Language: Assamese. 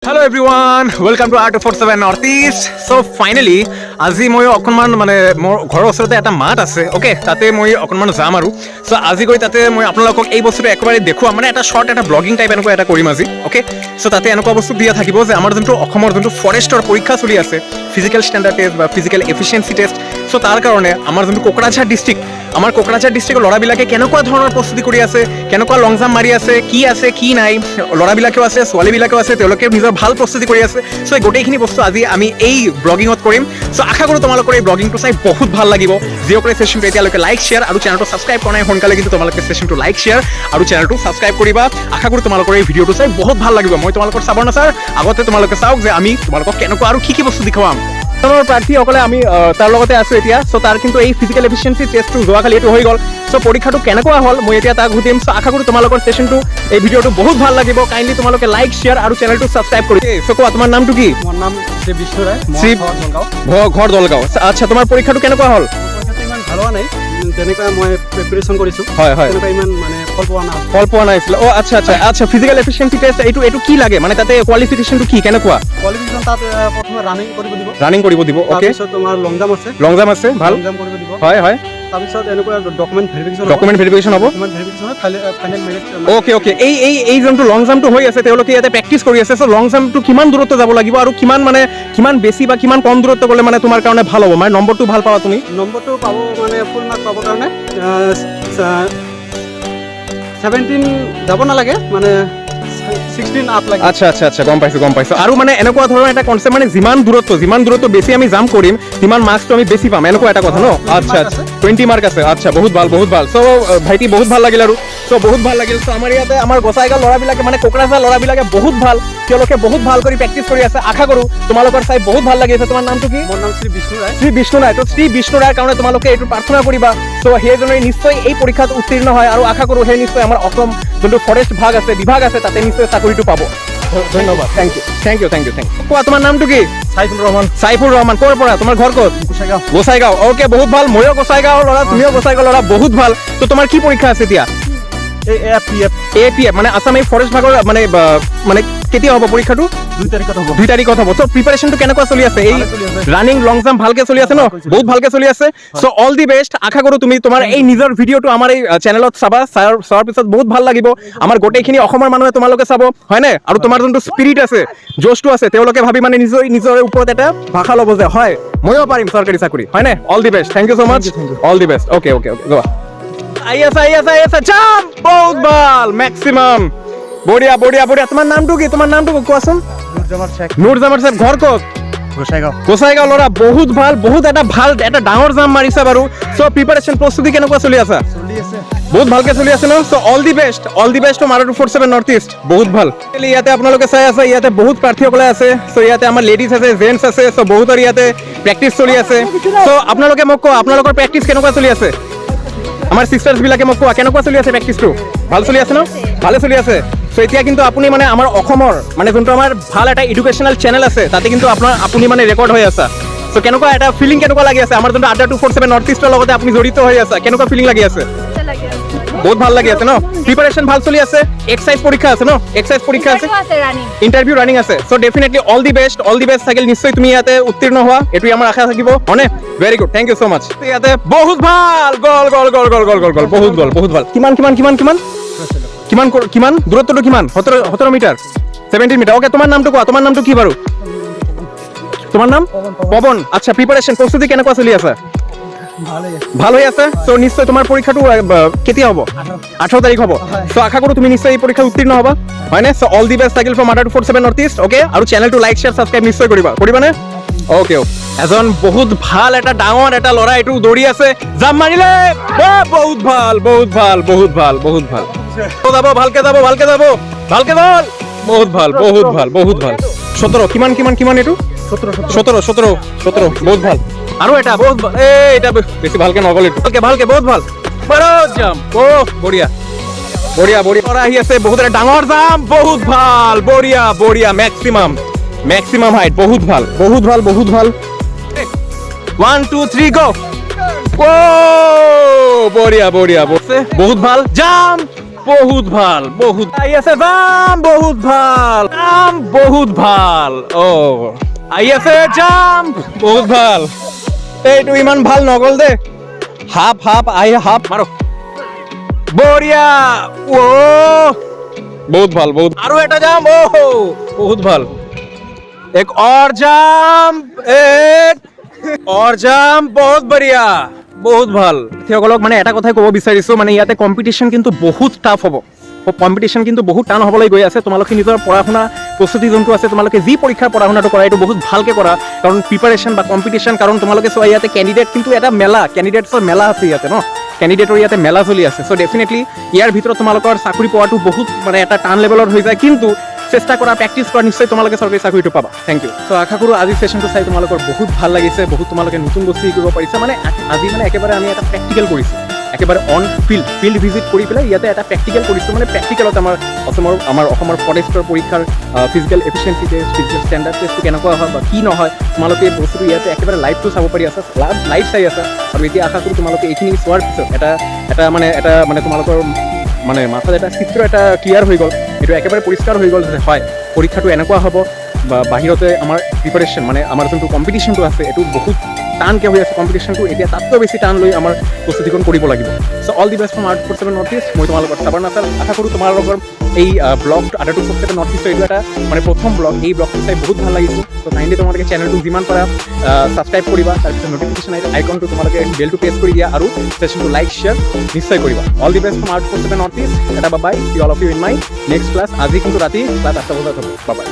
Hello everyone, welcome to R247 Northeast. So finally, আজি মই অকণমান মানে মোৰ ঘৰৰ ওচৰতে এটা মাঠ আছে, ওকে, তাতে মই অকণমান যাম আৰু সো আজি গৈ তাতে মই আপোনালোকক এই বস্তুটো একেবাৰে দেখুৱাম, মানে এটা শৰ্ট এটা ব্লগিং টাইপ এনেকুৱা এটা কৰিম আজি, ওকে। সো তাতে এনেকুৱা বস্তু দিয়া থাকিব যে আমাৰ যোনটো অসমৰ যোনটো ফৰেষ্টৰ পৰীক্ষা চলি আছে, ফিজিকেল ষ্টেণ্ডাৰ্ড টেষ্ট বা ফিজিকেল এফিচিয়েঞ্চি টেষ্ট, সো তাৰ কাৰণে আমাৰ যোনটো কোকৰাঝাৰ ডিষ্ট্ৰিক্ট, আমাৰ কোকৰাঝাৰ ডিষ্ট্ৰিক্টৰ ল'ৰাবিলাকে কেনেকুৱা ধৰণৰ প্ৰস্তুতি কৰি আছে, কেনেকুৱা লং জাম্প মাৰি আছে, কি নাই, ল'ৰাবিলাকেও আছে, ছোৱালীবিলাকেও আছে, তেওঁলোকে নিজৰ ভাল প্ৰস্তুতি কৰি আছে। সো এই গোটেইখিনি বস্তু আজি আমি এই ব্লগিঙত কৰিম। সো আশা কৰোঁ তোমালোকৰ এই ব্লগিংটো চাই বহুত ভাল লাগিব। যিসকলে ছেশ্যনটো এতিয়ালৈকে লাইক শ্বেয়াৰ আৰু চেনেলটো ছাবস্ক্ৰাইব কৰা নাই, সোনকালে কিন্তু তোমালোকে ছেশ্যনটো লাইক শ্বেয়াৰ আৰু চেনেলটো ছাবস্ক্ৰাইব কৰিবা। আশা কৰোঁ তোমালোকৰ এই ভিডিঅ'টো চাই বহুত ভাল লাগিব। মই তোমালোকৰ চাব নাচাৰ আগতে তোমালোকে চাওক যে আমি তোমালোকক কেনেকুৱা আৰু কি বস্তু দেখুৱাম। প্ৰাৰ্থীসকলে আমি তাৰ লগতে আছোঁ এতিয়া। চ' তাৰ কিন্তু এই ফিজিকেল এফিচিয়েঞ্চি টেষ্টটো যোৱাকালি এইটো হৈ গ'ল। চ' পৰীক্ষাটো কেনেকুৱা হ'ল মই এতিয়া তাক সুধিম। চ' আশা কৰোঁ তোমালোকৰ ছেশ্যনটো এই ভিডিঅ'টো বহুত ভাল লাগিব। কাইণ্ডলি তোমালোকে লাইক শ্বেয়াৰ আৰু চেনেলটো ছাবস্ক্ৰাইব কৰি। চ' কোৱা তোমাৰ নামটো কি? মোৰ নাম শ্ৰী বিষ্ণু ৰায়, ঘৰ দলগাঁও। আচ্ছা, তোমাৰ পৰীক্ষাটো কেনেকুৱা হ'ল? পৰীক্ষাটো ইমান ভাল হোৱা নাই, যেনেকৈ মই প্ৰিপেৰেশ্যন কৰিছোঁ। হয় তেনেকুৱা ইমান মানে ফল পোৱা নাছিল। অ' আচ্ছা, ফিজিকেল এফিচিয়েঞ্চি টেষ্ট এইটো কি লাগে, মানে তাতে কোৱালিফিকেশ্যনটো কি কেনেকুৱা? কোৱালিফিকেশ্যন তাত প্ৰথমে ৰানিং কৰিব দিব, অ'কে। তাৰপিছত তোমাৰ লং জাম্প আছে, ভাল, লং জাম্প কৰিব দিব। হয়। তাৰপিছত এনেকুৱা ডকুমেণ্ট ভেৰিফিকেশ্যন হ'ব। Final merit. অ'কে। এই যোনটো লং জাম্পটো হৈ আছে, তেওঁলোকে ইয়াতে প্ৰেক্টিচ কৰি আছে। চ' লং জাম্পটো কিমান দূৰত্ব যাব লাগিব আৰু কিমান বেছি বা কিমান কম দূৰত্ব গ'লে মানে তোমাৰ কাৰণে ভাল হ'ব, মানে নম্বৰটো ভাল পাবা তুমি? নম্বৰটো পাব মানে ফুল মাৰ্ক পাবৰ কাৰণে 17 যাব নালাগে, মানে 16 আপ লাগে। আচ্ছা, গম পাইছোঁ। আৰু মানে এনেকুৱা ধৰণৰ এটা কনচেপ্ট, মানে যিমান দূৰত্ব বেছি আমি জাম্প কৰিম, সিমান মাৰ্কছটো আমি বেছি পাম, এনেকুৱা এটা কথা ন? আচ্ছা, 20 মাৰ্ক আছে। আচ্ছা, বহুত ভাল। চ' ভাইটি বহুত ভাল লাগিল আৰু বহুত ভাল লাগিল। চ' আমাৰ ইয়াতে আমাৰ গোসাইগাঁও ল'ৰাবিলাকে, মানে কোকৰাঝাৰ ল'ৰাবিলাকে বহুত ভাল, তেওঁলোকে বহুত ভাল কৰি প্ৰেক্টিচ কৰি আছে। আশা কৰোঁ তোমালোকৰ চাই বহুত ভাল লাগি আছে। তোমাৰ নামটো কি? মোৰ নাম শ্ৰী বিষ্ণু ৰায়। তো শ্ৰী বিষ্ণু ৰায়ৰ কাৰণে তোমালোকে এইটো প্ৰাৰ্থনা কৰিবা। চ' সেইজনে নিশ্চয় এই পৰীক্ষাত উত্তীৰ্ণ হয় আৰু আশা কৰোঁ সেই নিশ্চয় আমাৰ অসম যোনটো ফৰেষ্ট বিভাগ আছে তাতে নিশ্চয় চাকৰিটো পাব। ধন্যবাদ, থেংক ইউ। কোৱা তোমাৰ নামটো কি? চাইফুল ৰহমান। ক'ৰ পৰা? তোমাৰ ঘৰ ক'ত? গোসাইগাঁও। অ'কে, বহুত ভাল। ময়ো গোসাইগাঁৱৰ ল'ৰা, তুমিও গোসাইগাঁৱৰ ল'ৰা, বহুত ভাল। তো তোমাৰ কি পৰীক্ষা আছে এতিয়া? APF মানে আছাম ফৰেষ্ট ভাগৰ মানে কেতিয়া হ'ব পৰীক্ষাটো? 2 তাৰিখত হ'ব। চ' প্ৰিপাৰেশ্যনটো কেনেকুৱা চলি আছে? এই ৰানিং লং জাম্প ভালকে চলি আছে ন? বহুত ভালকে চলি আছে। চ' অল দি বেষ্ট। আশা কৰোঁ তুমি তোমাৰ এই নিজৰ ভিডিঅ'টো আমাৰ এই চেনেলত চাবা, চোৱাৰ পিছত বহুত ভাল লাগিব। আমাৰ গোটেইখিনি অসমৰ মানুহে তোমালোকে চাব, হয়নে? আৰু তোমাৰ যোনটো স্পিৰিট আছে, জোচটো আছে, তেওঁলোকে ভাবি মানে নিজৰ ওপৰত এটা ভাষা ল'ব যে হয় ময়ো পাৰিম চৰকাৰী চাকৰি, হয়নে? All the best. Thank you so' much. All the best. Okay, গোৱা। আহি আছে। জাম্প! বহুত ভাল, মেক্সিমাম। বঢ়িয়া। তোমাৰ নামটো কি কোৱাচোন? নুৰজামাৰ শেখ। ঘৰ ক'ত? গোসাইগাঁও ল'ৰা, বহুত ভাল। এটা ডাঙৰ জাম্প মাৰিছা বাৰু। চ' প্ৰিপাৰেশ্যন প্ৰস্তুতি কেনেকুৱা চলি আছে? বহুত ভালকে চলি আছে ন? So' all the best to R247 North East. বহুত ভাল। ইয়াতে আপোনালোকে চাই আছে, ইয়াতে বহুত প্ৰাৰ্থীসকলে আছে। চ' ইয়াতে আমাৰ লেডিজ আছে, জেণ্টছ আছে। চ' বহুতৰ ইয়াতে প্ৰেক্টিচ চলি আছে। চ' আপোনালোকে মোক কোৱা, আপোনালোকৰ প্ৰেক্টিচ কেনেকুৱা চলি আছে? আমাৰ চিষ্টাৰ্ছবিলাকে মোক কোৱা, কেনেকুৱা চলি আছে প্ৰেক্টিচটো? ভাল চলি আছে ন? ভালে চলি আছে। চ' এতিয়া কিন্তু আপুনি মানে আমাৰ অসমৰ মানে যোনটো আমাৰ ভাল এটা এডুকেশ্যনেল চেনেল আছে, তাতে কিন্তু আপুনি মানে ৰেকৰ্ড হৈ আছে। চ' কেনেকুৱা এটা ফিলিং কেনেকুৱা লাগি আছে? আমাৰ যোনটো R247 নৰ্থ ইষ্টৰ লগতে আপুনি জড়িত হৈ আছে, কেনেকুৱা ফিলিং লাগি আছে? বহুত ভাল লাগি আছে ন? প্ৰিপাৰেশ্যন ভাল চলি আছে? এক্সাৰচাইজ পৰীক্ষা আছে ন? ইণ্টাৰভিউ ৰানিং আছে। চ' ডেফিনেটলি অল দি বেষ্ট থাকিল। নিশ্চয় তুমি ইয়াতে উত্তীৰ্ণ হোৱা, এইটোৱে আমাৰ আশা থাকিব, হয়নে? Very good, thank you so' much. ইয়াতে বহুত ভাল, গ'ল। বহুত ভাল। কিমান দূৰত্বটো কিমান? 17 মিটাৰ, 17 মিটাৰ। অ'কে, তোমাৰ নামটো কোৱা। তোমাৰ নামটো কি বাৰু? তোমাৰ নাম? পৱন। আচ্ছা, প্ৰিপাৰেশ্যন প্ৰস্তুতি কেনেকুৱা চলি আছে? ভাল হৈ আছে। চ' নিশ্চয় তোমাৰ পৰীক্ষাটো কেতিয়া হ'ব? 18 তাৰিখ হ'ব। চ' আশা কৰোঁ তুমি নিশ্চয় এই পৰীক্ষাত উত্তীৰ্ণ হ'বা, হয়নে? চ' অল দি বেষ্ট থাকিল from R247 North east, okay. আৰু চেনেলটো লাইক শ্বেয়াৰ ছাবস্ক্ৰাইব নিশ্চয় কৰিবানে? অ'কে। এজন বহুত ভাল এটা ডাঙৰ এটা ল'ৰা এইটো দৌৰি আছে, জাম্প মাৰিলে। বহুত ভাল। ভালকে যাব। বহুত ভাল। 17 কিমান এইটো? 17 বহুত ভাল। আৰু এটা বহুত ভাল। এটা বেছি ভালকে নগ'ল এইটো। ভালকে বহুত ভাল। জাম্প। বঢ়িয়া। আহি আছে বহুত এটা ডাঙৰ জাম্প। বহুত ভাল। বঢ়িয়া। Maximum height. বহুত ভাল। 1 2 3 গো। বঢ়িয়া। বহুত ভাল। জাম্প। বহুত ভাল বহুত আহি আছে জাম বহুত ভাল জাম বহুত ভাল আহি আছে জাম বহুত ভাল এইটো ইমান ভাল নগল দে হাফ আহি হাফ মাৰো বঢ়িয়া ও বহুত ভাল বহুত আৰু এটা জাম বহুত ভাল এক और জাম এক और জাম বহুত বঢ়িয়া বহুত ভাল সকলক মানে এটা কথাই ক'ব বিচাৰিছো মানে ইয়াতে কম্পিটিশ্যন কিন্তু বহুত টাফ হ'ব কম্পিটিশ্যন কিন্তু বহুত টান হ'বলৈ গৈ আছে তোমালোকে নিজৰ পঢ়া শুনা প্ৰস্তুতি যোনটো আছে তোমালোকে যি পৰীক্ষাৰ পঢ়া শুনাটো কৰা এইটো বহুত ভালকৈ কৰা কাৰণ প্ৰিপাৰেশ্যন বা কম্পিটিশ্যন কাৰণ তোমালোকে চোৱা ইয়াতে কেণ্ডিডেট কিন্তু এটা মেলা কেণ্ডিডেটছৰ মেলা আছে ইয়াতে ন কেণ্ডিডেটৰ ইয়াতে মেলা চলি আছে চ' ডেফিনেটলি ইয়াৰ ভিতৰত তোমালোকৰ চাকৰি পোৱাটো বহুত মানে এটা টান লেভেলৰ হৈ যায় কিন্তু চেষ্টা কৰা প্ৰেক্টিছ কৰা নিশ্চয় তোমালোকে চৰকাৰী চাকৰিটো পাবা থেংক ইউ চ' আশা কৰোঁ আজি ছেশ্যনটো চাই তোমালোকৰ বহুত ভাল লাগিছে বহুত তোমালোকে নতুন বস্তু শিকিব পাৰিছা মানে আজি মানে একেবাৰে আমি এটা প্ৰেক্টিকেল কৰিছোঁ একেবাৰে অন ফিল্ড ভিজিট কৰি পেলাই ইয়াতে এটা প্ৰেক্টিকেল কৰিছোঁ মানে প্ৰেক্টিকেলত আমাৰ অসমৰ ফৰেষ্টৰ পৰীক্ষাৰ physical efficiency test physical standard টেষ্টটো কেনেকুৱা হয় বা কি নহয় তোমালোকে এই বস্তুটো ইয়াতে একেবাৰে লাইভটো চাব পাৰি আছা লাইভ চাই আছা আৰু এতিয়া আশা কৰোঁ তোমালোকে এইখিনি চোৱাৰ পিছত এটা মানে তোমালোকৰ মানে মাথাত এটা চিত্ৰ এটা ক্লিয়াৰ হৈ গ'ল এইটো একেবাৰে পৰিষ্কাৰ হৈ গ'ল যে হয় পৰীক্ষাটো এনেকুৱা হ'ব বা বাহিৰতে আমাৰ প্ৰিপাৰেশ্যন মানে আমাৰ যোনটো কম্পিটিশ্যনটো আছে এইটো বহুত টানকৈ হৈ আছে কম্পিটিশ্যনটো এতিয়া তাতকৈ বেছি টান লৈ আমাৰ প্ৰস্তুতিখন কৰিব লাগিব so' all the best from Out47 North East মই তোমালোকৰ চাবাৰ নাচাৰ আশা কৰোঁ তোমালোকৰ এই ব্লগটো Out47 নৰ্থ ইষ্টৰ এইটো এটা মানে প্ৰথম ব্লগ এই ব্লগটো চাই বহুত ভাল লাগিছিল চ' কাইণ্ডলি তোমালোকে চেনেলটো যিমান পাৰা ছাবস্ক্ৰাইব কৰিবা তাৰপিছত নটিফিকেশ্যন আইকনটো তোমালোকে বেলটো প্ৰেছ কৰি দিয়া আৰু ছেশ্যনটো লাইক শ্বেয়াৰ নিশ্চয় কৰিবা all the best from Out47 North East এটা bye see all of you in my next class আজি কিন্তু ৰাতি ক্লাছ 8 বজাত হ'ব বাই